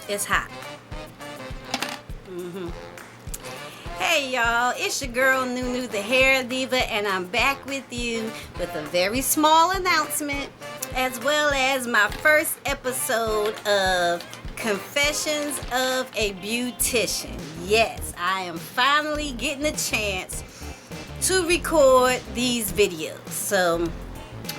It's hot. Hey y'all, it's your girl NueNew, the hair diva, and I'm back with you with a very small announcement, as well as my first episode of Confessions of a Beautician. Yes, I am finally getting a chance to record these videos. So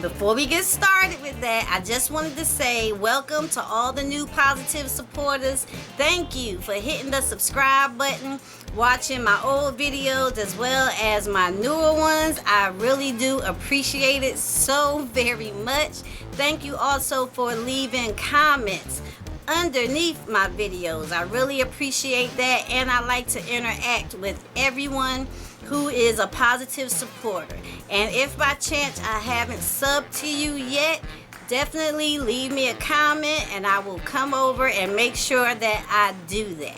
before we get started with that, I just wanted to say welcome to all the new positive supporters. Thank you for hitting the subscribe button, watching my old videos as well as my newer ones. I really do appreciate it so very much. Thank you also for leaving comments underneath my videos. I really appreciate that, and I like to interact with everyone who is a positive supporter. And if by chance I haven't subbed to you yet, definitely leave me a comment and I will come over and make sure that I do that.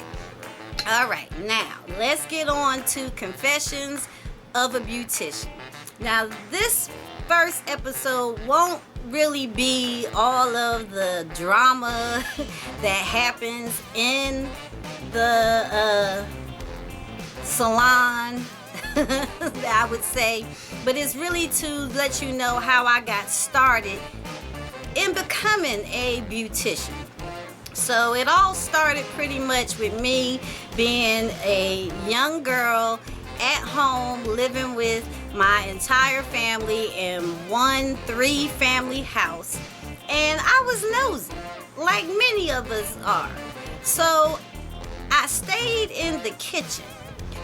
Alright, now let's get on to Confessions of a Beautician. Now this first episode won't really be all of the drama that happens in the salon, I would say, but it's really to let you know how I got started in becoming a beautician. So it all started pretty much with me being a young girl at home living with my entire family in one 3-family house, and I was nosy like many of us are. So I stayed in the kitchen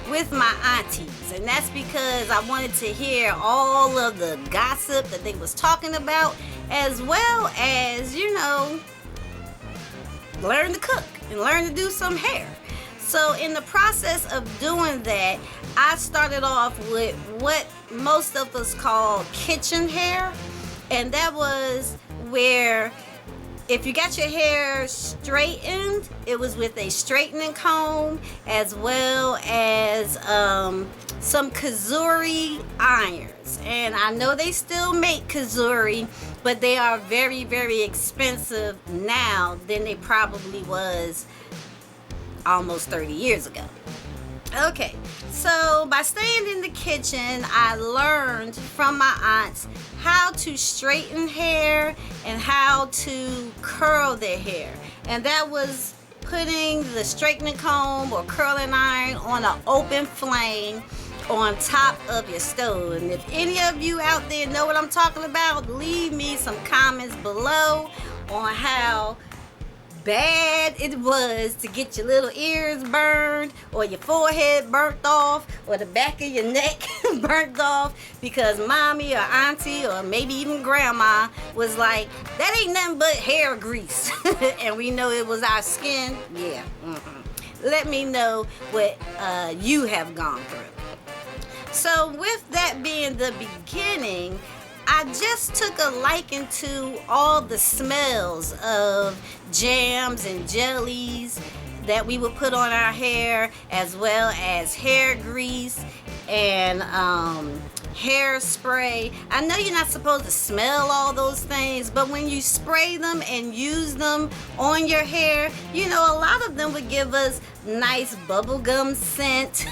with my aunties, and that's because I wanted to hear all of the gossip that they was talking about, as well as, you know, learn to cook and learn to do some hair. So in the process of doing that, I started off with what most of us call kitchen hair, and that was where if you got your hair straightened, it was with a straightening comb, as well as some Kazuri irons. And I know they still make Kazuri, but they are very, very expensive now than they probably was almost 30 years ago. Okay, so by staying in the kitchen, I learned from my aunts how to straighten hair and how to curl their hair. And that was putting the straightening comb or curling iron on an open flame on top of your stove. And if any of you out there know what I'm talking about, leave me some comments below on how bad it was to get your little ears burned, or your forehead burnt off, or the back of your neck burnt off because mommy or auntie or maybe even grandma was like, that ain't nothing but hair grease. And we know it was our skin. Yeah. Let me know what you have gone through. So with that being the beginning, I just took a liking to all the smells of jams and jellies that we would put on our hair, as well as hair grease and hairspray. I know you're not supposed to smell all those things, but when you spray them and use them on your hair, you know, a lot of them would give us nice bubblegum scent,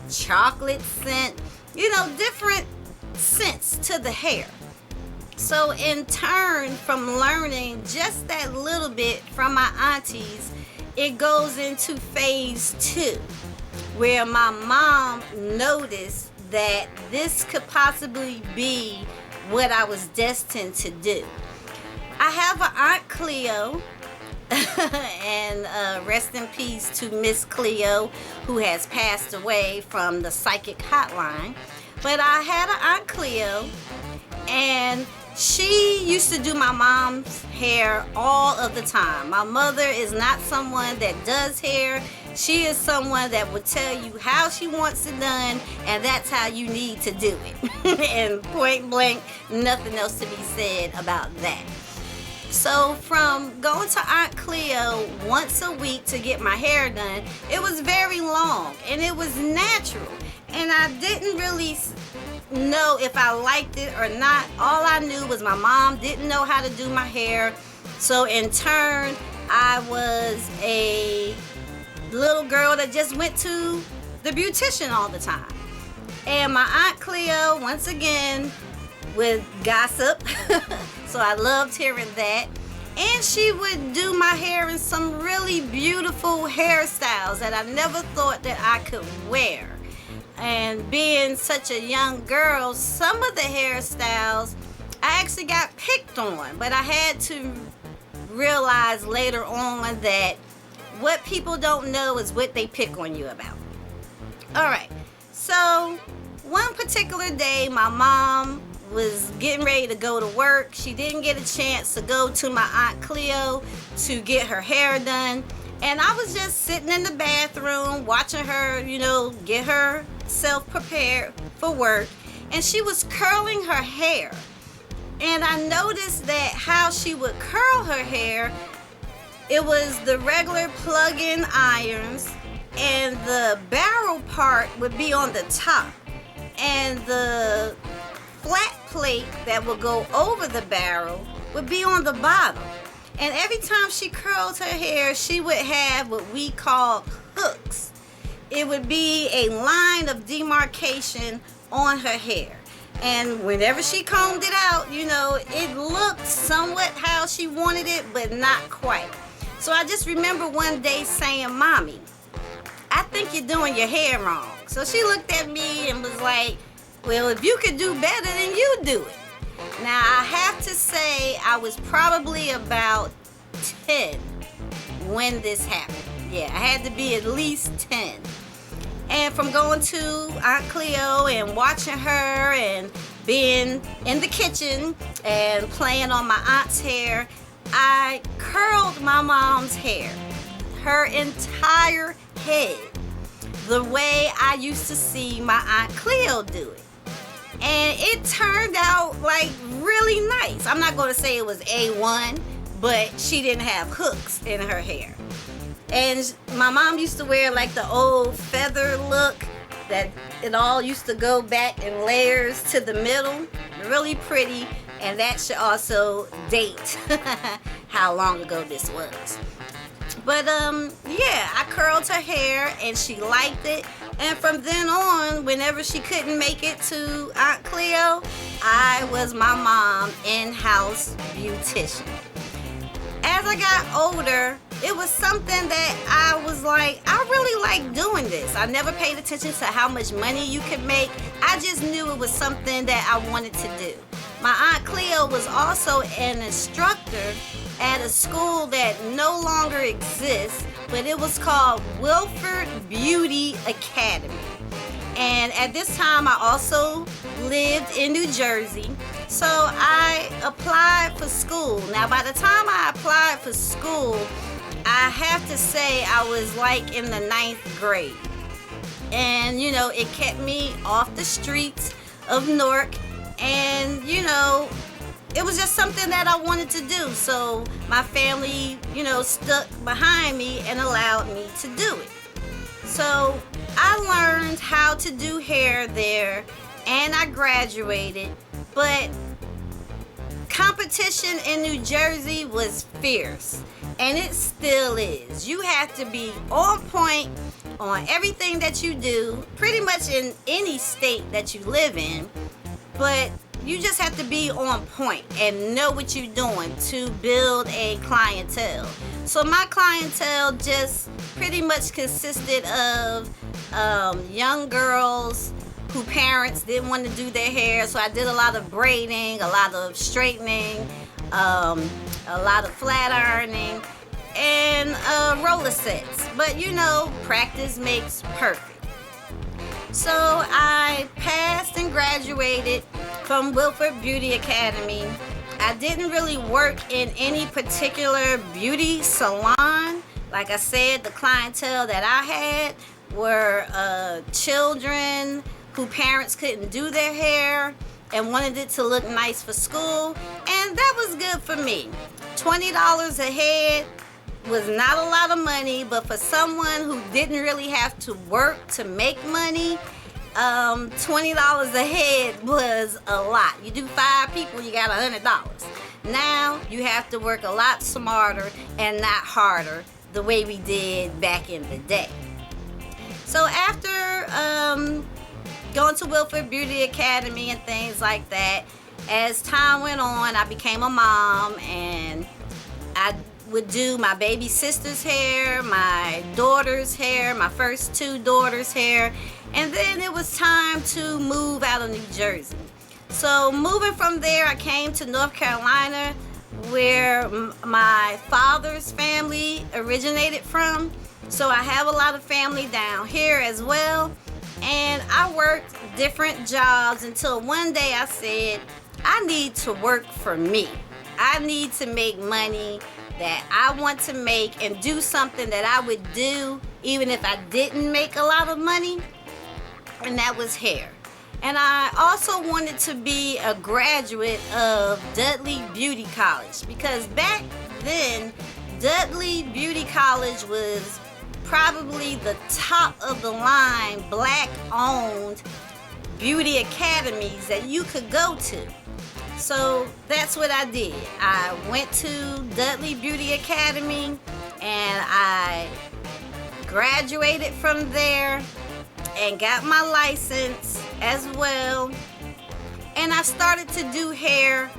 chocolate scent, you know, different scents to the hair. So in turn, from learning just that little bit from my aunties, it goes into phase 2, where my mom noticed that this could possibly be what I was destined to do. I have an Aunt Cleo, and rest in peace to Miss Cleo, who has passed away from the psychic hotline. But I had an Aunt Cleo, and she used to do my mom's hair all of the time. My mother is not someone that does hair. She is someone that will tell you how she wants it done, and that's how you need to do it. And point blank, nothing else to be said about that. So from going to Aunt Cleo once a week to get my hair done, it was very long and it was natural. And I didn't really know if I liked it or not. All I knew was my mom didn't know how to do my hair. So in turn, I was a little girl that just went to the beautician all the time. And my Aunt Cleo, once again, would gossip. So I loved hearing that. And she would do my hair in some really beautiful hairstyles that I never thought that I could wear. And being such a young girl, some of the hairstyles I actually got picked on. But I had to realize later on that what people don't know is what they pick on you about. Alright, so one particular day my mom was getting ready to go to work. She didn't get a chance to go to my Aunt Cleo to get her hair done. And I was just sitting in the bathroom watching her, get herself prepared for work. And she was curling her hair. And I noticed that how she would curl her hair, it was the regular plug-in irons, and the barrel part would be on the top, and the flat plate that would go over the barrel would be on the bottom. And every time she curled her hair, she would have what we call hooks. It would be a line of demarcation on her hair. And whenever she combed it out, it looked somewhat how she wanted it, but not quite. So I just remember one day saying, "Mommy, I think you're doing your hair wrong." So she looked at me and was like, "Well, if you could do better, then you do it." Now, I have to say I was probably about 10 when this happened. Yeah, I had to be at least 10. And from going to Aunt Cleo and watching her and being in the kitchen and playing on my aunt's hair, I curled my mom's hair, her entire head, the way I used to see my Aunt Cleo do it. And it turned out like really nice. I'm not going to say it was A1, but she didn't have hooks in her hair. And my mom used to wear like the old feather look that it all used to go back in layers to the middle. Really pretty. And that should also date how long ago this was. But yeah, I curled her hair and she liked it. And from then on, whenever she couldn't make it to Aunt Cleo, I was my mom's in-house beautician. As I got older, it was something that I was like, I really like doing this. I never paid attention to how much money you could make. I just knew it was something that I wanted to do. My Aunt Cleo was also an instructor at a school that no longer exists, but it was called Wilford Beauty Academy. And at this time, I also lived in New Jersey. So I applied for school. Now, by the time I applied for school, I have to say I was like in the 9th grade. And, it kept me off the streets of Newark. And, it was just something that I wanted to do. So my family, stuck behind me and allowed me to do it. So I learned how to do hair there and I graduated. But competition in New Jersey was fierce. And it still is. You have to be on point on everything that you do, pretty much in any state that you live in. But you just have to be on point and know what you're doing to build a clientele. So my clientele just pretty much consisted of young girls whose parents didn't want to do their hair. So I did a lot of braiding, a lot of straightening, a lot of flat ironing, and roller sets. But practice makes perfect. So I passed and graduated from Wilford Beauty Academy. I didn't really work in any particular beauty salon. Like I said, the clientele that I had were children whose parents couldn't do their hair and wanted it to look nice for school, and that was good for me. $20 a head was not a lot of money, but for someone who didn't really have to work to make money, $20 a head was a lot. You do 5 people, you got $100. Now you have to work a lot smarter and not harder the way we did back in the day. So after going to Wilford Beauty Academy and things like that, as time went on, I became a mom, and I would do my baby sister's hair, my daughter's hair, my first 2 daughters' hair, and then it was time to move out of New Jersey. So moving from there, I came to North Carolina, where my father's family originated from. So I have a lot of family down here as well, and I worked different jobs until one day I said, I need to work for me. I need to make money that I want to make and do something that I would do even if I didn't make a lot of money, and that was hair. And I also wanted to be a graduate of Dudley Beauty College, because back then Dudley Beauty College was probably the top of the line black owned beauty academies that you could go to. So that's what I did. I went to Dudley Beauty Academy and I graduated from there and got my license as well. And I started to do hair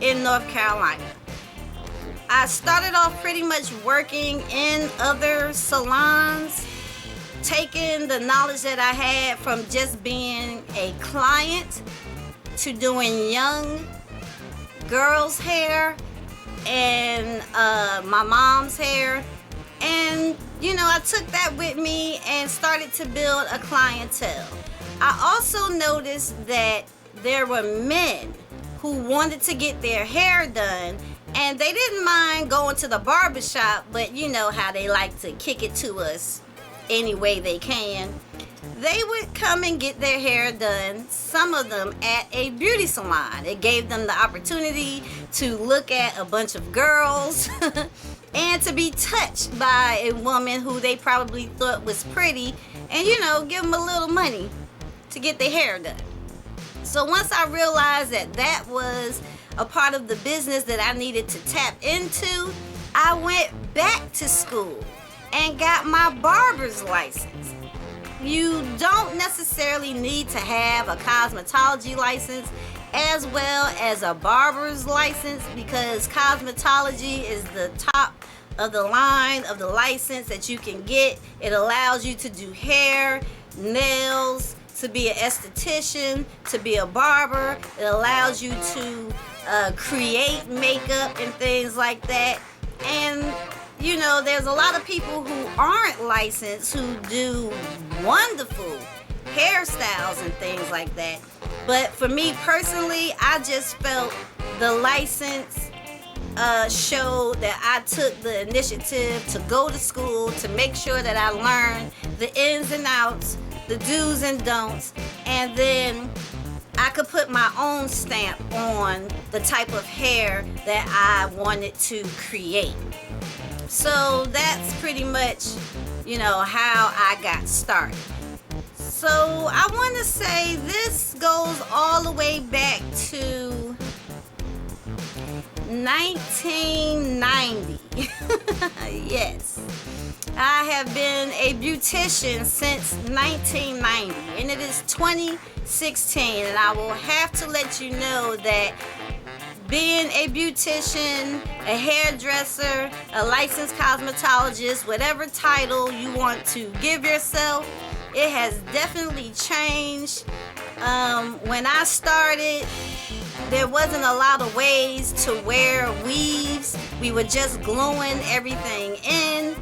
in North Carolina. I started off pretty much working in other salons, taking the knowledge that I had from just being a client to doing young girls' hair and my mom's hair. And you know, I took that with me and started to build a clientele. I also noticed that there were men who wanted to get their hair done, and they didn't mind going to the barbershop, but you know how they like to kick it to us any way they can. They would come and get their hair done, some of them at a beauty salon. It gave them the opportunity to look at a bunch of girls and to be touched by a woman who they probably thought was pretty, and you know, give them a little money to get their hair done. So once I realized that that was a part of the business that I needed to tap into, I went back to school and got my barber's license. You don't necessarily need to have a cosmetology license as well as a barber's license, because cosmetology is the top of the line of the license that you can get. It allows you to do hair, nails, to be an esthetician, to be a barber. It allows you to create makeup and things like that. And you know, there's a lot of people who aren't licensed who do wonderful hairstyles and things like that. But for me personally, I just felt the license showed that I took the initiative to go to school to make sure that I learned the ins and outs, the do's and don'ts, and then I could put my own stamp on the type of hair that I wanted to create. So that's pretty much, you know, how I got started. So I want to say this goes all the way back to 1990. Yes. I have been a beautician since 1990, and it is 2016, and I will have to let you know that being a beautician, a hairdresser, a licensed cosmetologist, whatever title you want to give yourself, it has definitely changed. When I started, there wasn't a lot of ways to wear weaves. We were just gluing everything in.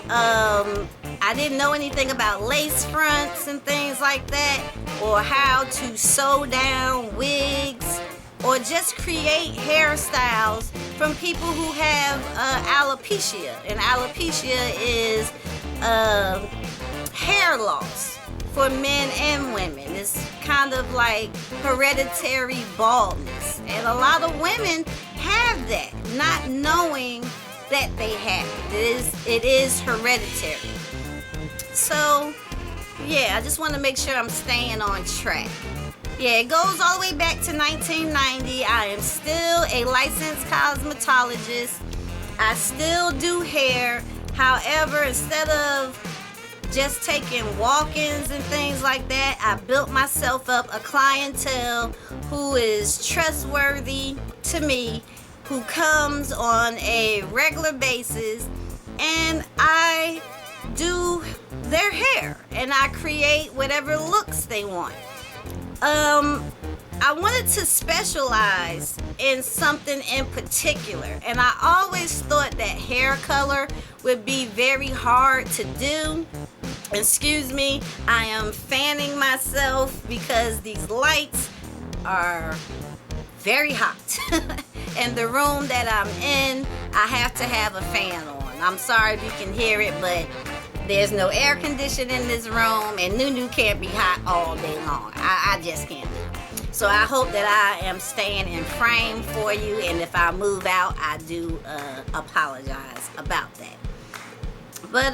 I didn't know anything about lace fronts and things like that, or how to sew down wigs, or just create hairstyles from people who have alopecia. And alopecia is hair loss for men and women. It's kind of like hereditary baldness. And a lot of women have that, not knowing that they have it. It is hereditary. So Yeah, I just want to make sure I'm staying on track. Yeah, it goes all the way back to 1990. I am still a licensed cosmetologist. I still do hair. However, instead of just taking walk-ins and things like that, I built myself up a clientele who is trustworthy to me, who comes on a regular basis, and I do their hair and I create whatever looks they want. I wanted to specialize in something in particular, and I always thought that hair color would be very hard to do. Excuse me, I am fanning myself because these lights are very hot. And the room that I'm in, I have to have a fan on. I'm sorry if you can hear it, but there's no air conditioning in this room, and NueNew can't be hot all day long. I just can't do it. So I hope that I am staying in frame for you, and if I move out, I do apologize about that. But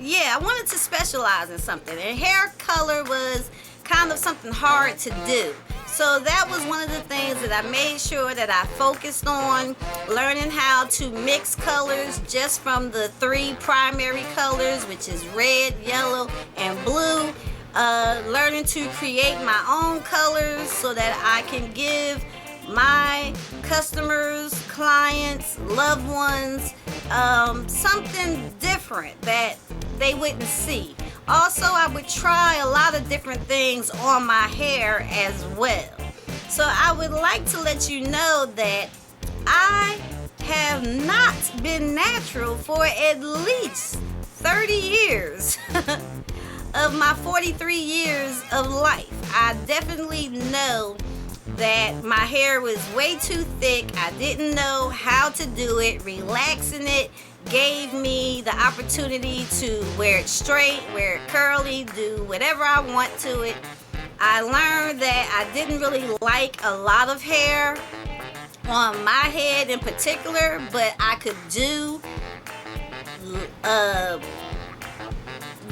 yeah, I wanted to specialize in something, and hair color was kind of something hard to do. So that was one of the things that I made sure that I focused on, learning how to mix colors just from the 3 primary colors, which is red, yellow, and blue. Learning to create my own colors so that I can give my customers, clients, loved ones, something different that they wouldn't see. Also, I would try a lot of different things on my hair as well. So I would like to let you know that I have not been natural for at least 30 years of my 43 years of life. I definitely know that my hair was way too thick. I didn't know how to do it. Relaxing it gave me the opportunity to wear it straight, wear it curly, do whatever I want to it. I learned that I didn't really like a lot of hair on my head in particular, but I could do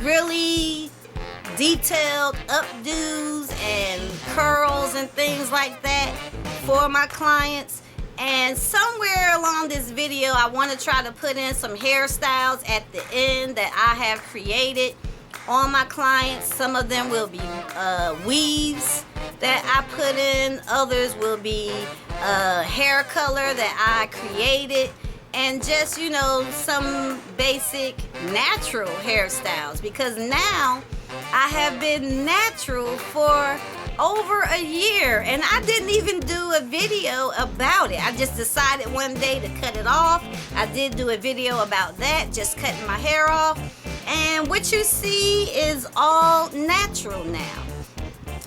really detailed updos and curls and things like that for my clients. And somewhere along this video, I want to try to put in some hairstyles at the end that I have created on my clients. Some of them will be weaves that I put in. Others will be hair color that I created. And just, you know, some basic natural hairstyles. Because now I have been natural for over a year, and I didn't even do a video about it. I just decided one day to cut it off. I did do a video about that, just cutting my hair off, and what you see is all natural now.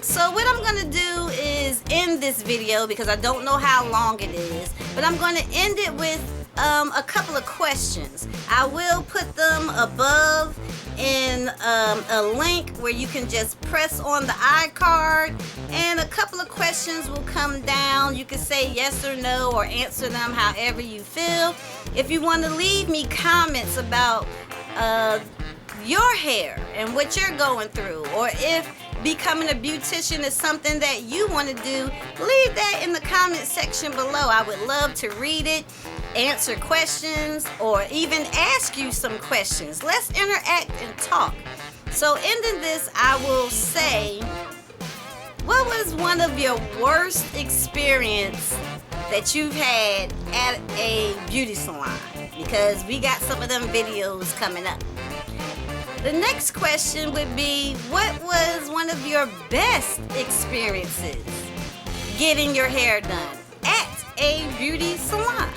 So what I'm gonna do is end this video, because I don't know how long it is, but I'm gonna end it with a couple of questions. I will put them above in a link where you can just press on the iCard, and a couple of questions will come down. You can say yes or no, or answer them however you feel. If you want to leave me comments about your hair and what you're going through, or if becoming a beautician is something that you want to do, leave that in the comment section below. I would love to read it, answer questions, or even ask you some questions. Let's interact and talk. So ending this, I will say, what was one of your worst experience that you've had at a beauty salon? Because we got some of them videos coming up. The next question would be, what was one of your best experiences getting your hair done at a beauty salon?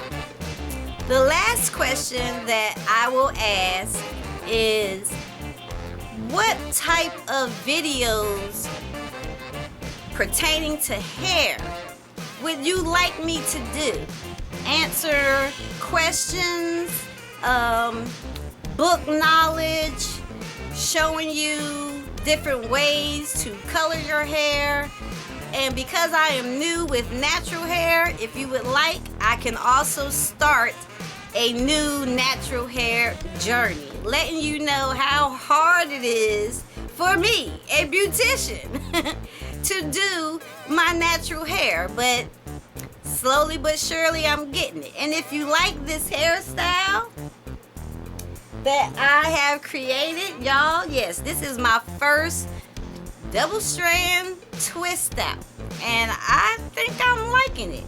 The last question that I will ask is, what type of videos pertaining to hair would you like me to do? Answer questions, book knowledge, showing you different ways to color your hair. And because I am new with natural hair, if you would like, I can also start a new natural hair journey, letting you know how hard it is for me, a beautician, to do my natural hair. But slowly but surely I'm getting it. And if you like this hairstyle that I have created, y'all, yes, this is my first double strand twist out, and I think I'm liking it.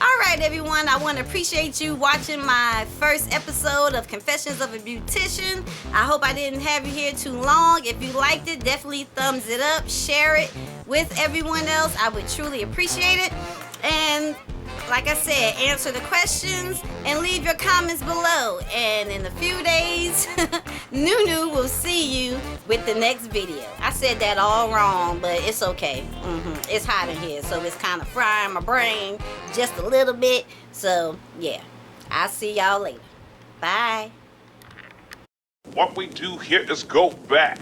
All right, everyone, I want to appreciate you watching my first episode of Confessions of a Beautician. I hope I didn't have you here too long. If you liked it, definitely thumbs it up, share it with everyone else. I would truly appreciate it. And like I said, answer the questions and leave your comments below. And in a few days, NueNew will see you with the next video. I said that all wrong, but it's okay. It's hot in here, so it's kind of frying my brain just a little bit. So yeah, I'll see y'all later. Bye. What we do here is go back.